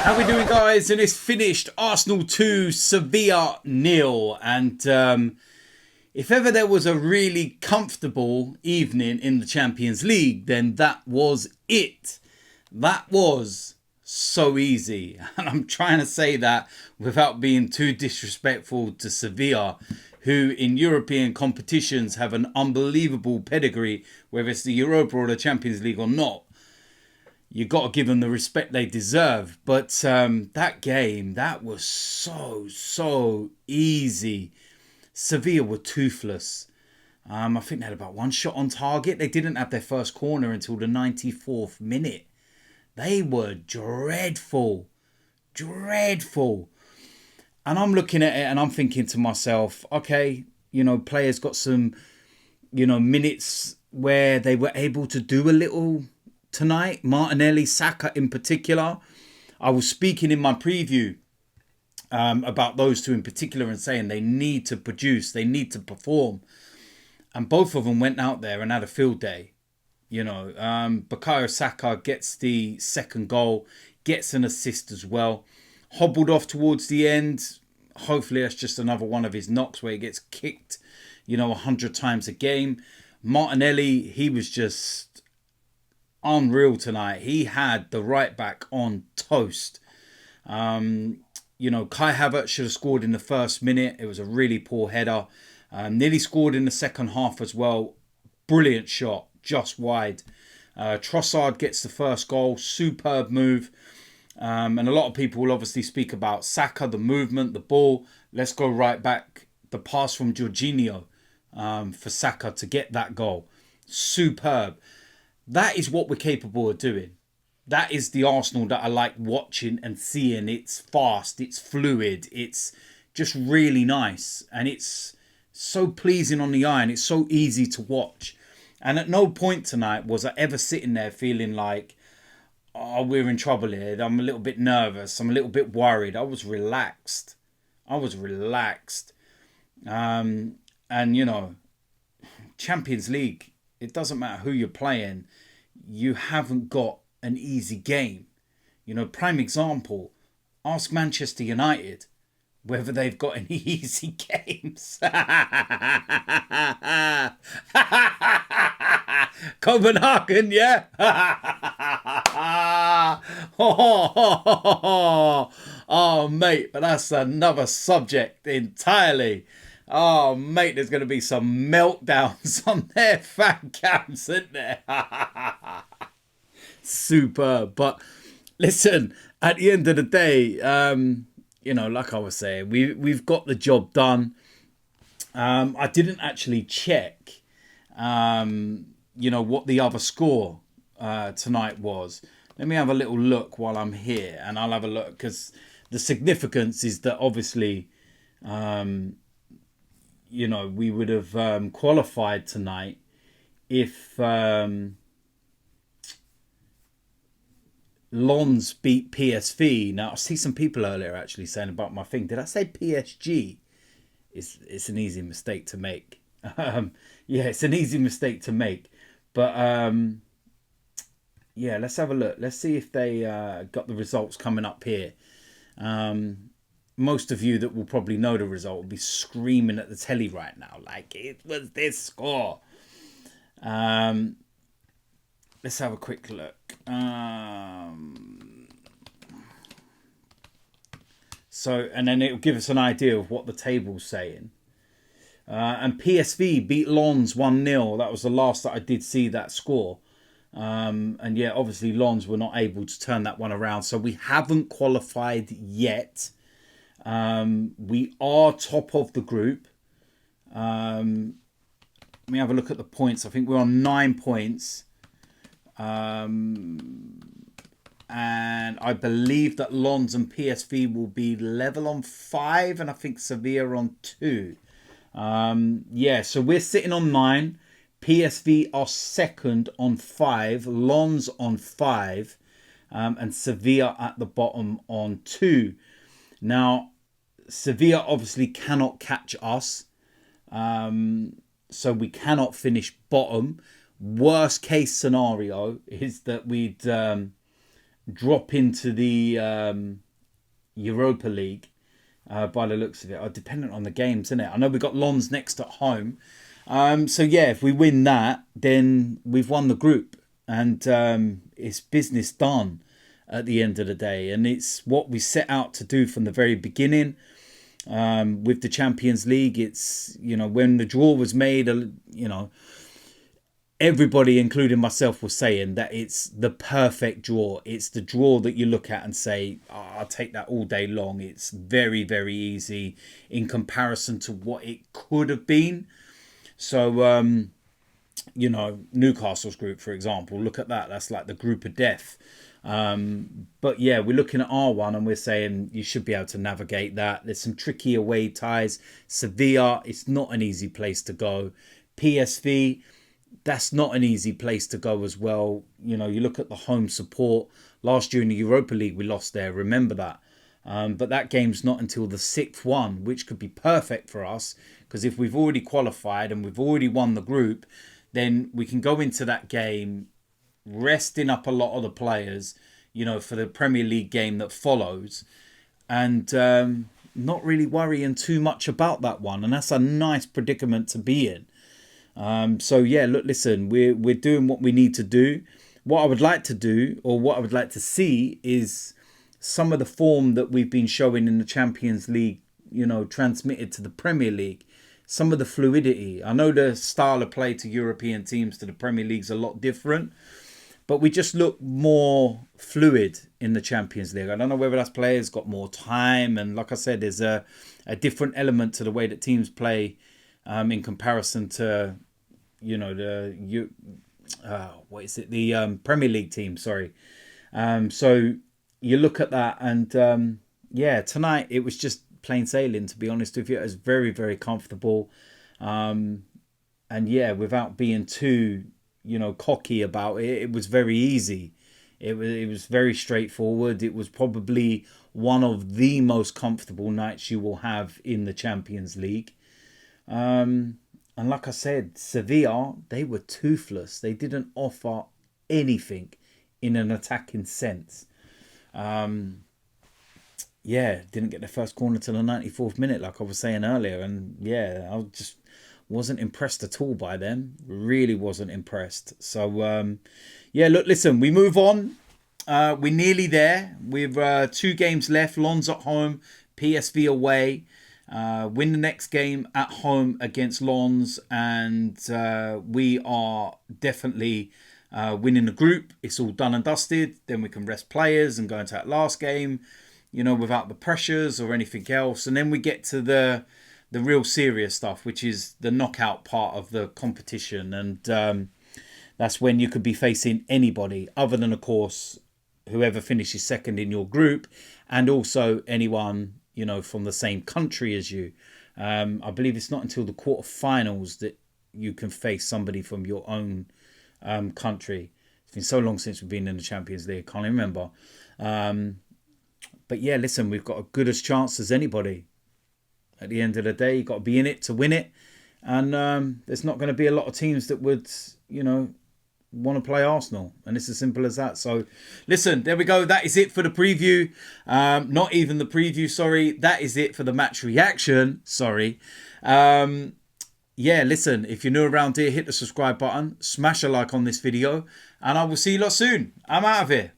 How we doing, guys? And it's finished. Arsenal 2, Sevilla 0. And if ever there was a really comfortable evening in the Champions League, then that was it. That was so easy. And I'm trying to say that without being too disrespectful to Sevilla, who in European competitions have an unbelievable pedigree, whether it's the Europa or the Champions League or not. You got to give them the respect they deserve. But that game, that was so easy. Sevilla were toothless. I think they had about one shot on target. They didn't have their first corner until the 94th minute. They were dreadful. Dreadful. And I'm looking at it and I'm thinking to myself, okay, players got some, minutes where they were able to do a little tonight. Martinelli, Saka in particular. I was speaking in my preview about those two in particular and saying they need to produce, they need to perform. And both of them went out there and had a field day. Bukayo Saka gets the second goal, gets an assist as well. Hobbled off towards the end. Hopefully that's just another one of his knocks where he gets kicked, 100 times a game. Martinelli, he was just unreal tonight. He had the right back on toast. Kai Havertz should have scored in the first minute. It was a really poor header. Nearly scored in the second half as well. Brilliant shot, just wide. Trossard gets the first goal. Superb move. And a lot of people will obviously speak about Saka, the movement, the ball. Let's go right back. The pass from Jorginho for Saka to get that goal. Superb. That is what we're capable of doing. That is the Arsenal that I like watching and seeing. It's fast, it's fluid, it's just really nice. And it's so pleasing on the eye and it's so easy to watch. And at no point tonight was I ever sitting there feeling like, oh, we're in trouble here. I'm a little bit nervous. I'm a little bit worried. I was relaxed. Champions League, it doesn't matter who you're playing. You haven't got an easy game. Prime example, ask Manchester United whether they've got any easy games. Copenhagen, yeah? Oh, mate, but that's another subject entirely. Oh, mate, there's going to be some meltdowns on their fan cams, isn't there? Superb. But listen, at the end of the day, like I was saying, we've got the job done. I didn't actually check, what the other score tonight was. Let me have a little look while I'm here, and I'll have a look because the significance is that obviously, we would have qualified tonight if Lens beat PSV. Now, I see some people earlier actually saying about my thing. Did I say PSG? It's an easy mistake to make. It's an easy mistake to make. But let's have a look. Let's see if they got the results coming up here. Most of you that will probably know the result will be screaming at the telly right now, like it was this score. Let's have a quick look. And then it'll give us an idea of what the table's saying. And PSV beat Lens 1-0. That was the last that I did see that score. Obviously Lens were not able to turn that one around. So we haven't qualified yet. We are top of the group. Let me have a look at the points. I think we're on 9 points. And I believe that Lens and PSV will be level on 5, and I think Sevilla on 2. So we're sitting on 9. PSV are second on 5. Lens on 5. And Sevilla at the bottom on 2. Now, Sevilla obviously cannot catch us. So we cannot finish bottom. Worst case scenario is that we'd drop into the Europa League by the looks of it are dependent on the games, isn't it? I know we've got Lons next at home. So yeah, if we win that, then we've won the group, and it's business done at the end of the day. And it's what we set out to do from the very beginning. With the Champions League, it's, when the draw was made, everybody, including myself, was saying that it's the perfect draw. It's the draw that you look at and say, oh, I'll take that all day long. It's very, very easy in comparison to what it could have been. So, Newcastle's group, for example, look at that. That's like the group of death. But yeah, we're looking at our one and we're saying you should be able to navigate that. There's some tricky away ties. Sevilla, it's not an easy place to go. PSV, that's not an easy place to go as well. You look at the home support. Last year in the Europa League, we lost there. Remember that. But that game's not until the 6th one, which could be perfect for us. Because if we've already qualified and we've already won the group, then we can go into that game resting up a lot of the players, for the Premier League game that follows. And not really worrying too much about that one. And that's a nice predicament to be in. So yeah, look, listen, we're doing what we need to do. What I would like to do, or what I would like to see, is some of the form that we've been showing in the Champions League, transmitted to the Premier League. Some of the fluidity. I know the style of play to European teams to the Premier League's a lot different, but we just look more fluid in the Champions League. I don't know whether that's players got more time, and like I said, there's a different element to the way that teams play in comparison to, the Premier League team. Sorry. So you look at that, and tonight it was just plain sailing. To be honest with you, it was very, very comfortable, and yeah, without being too, cocky about it, it was very easy. It was very straightforward. It was probably one of the most comfortable nights you will have in the Champions League. And like I said, Sevilla, they were toothless. They didn't offer anything in an attacking sense. Didn't get the first corner till the 94th minute, like I was saying earlier. And yeah, I just wasn't impressed at all by them. Really wasn't impressed. So, look, listen, we move on. We're nearly there. We've 2 games left. Lons at home, PSV away. Win the next game at home against Lons, and we are definitely winning the group. It's all done and dusted. Then we can rest players and go into that last game, without the pressures or anything else. And then we get to the real serious stuff, which is the knockout part of the competition. And that's when you could be facing anybody other than, of course, whoever finishes second in your group, and also anyone, from the same country as you. I believe it's not until the quarterfinals that you can face somebody from your own country. It's been so long since we've been in the Champions League, I can't even remember. But yeah, listen, we've got as good a chance as anybody. At the end of the day, you've got to be in it to win it. And there's not going to be a lot of teams that would, want to play Arsenal. And it's as simple as that. So, listen, there we go. That is it for the preview. Not even the preview, sorry. That is it for the match reaction. Sorry. Listen, if you're new around here, hit the subscribe button. Smash a like on this video. And I will see you lot soon. I'm out of here.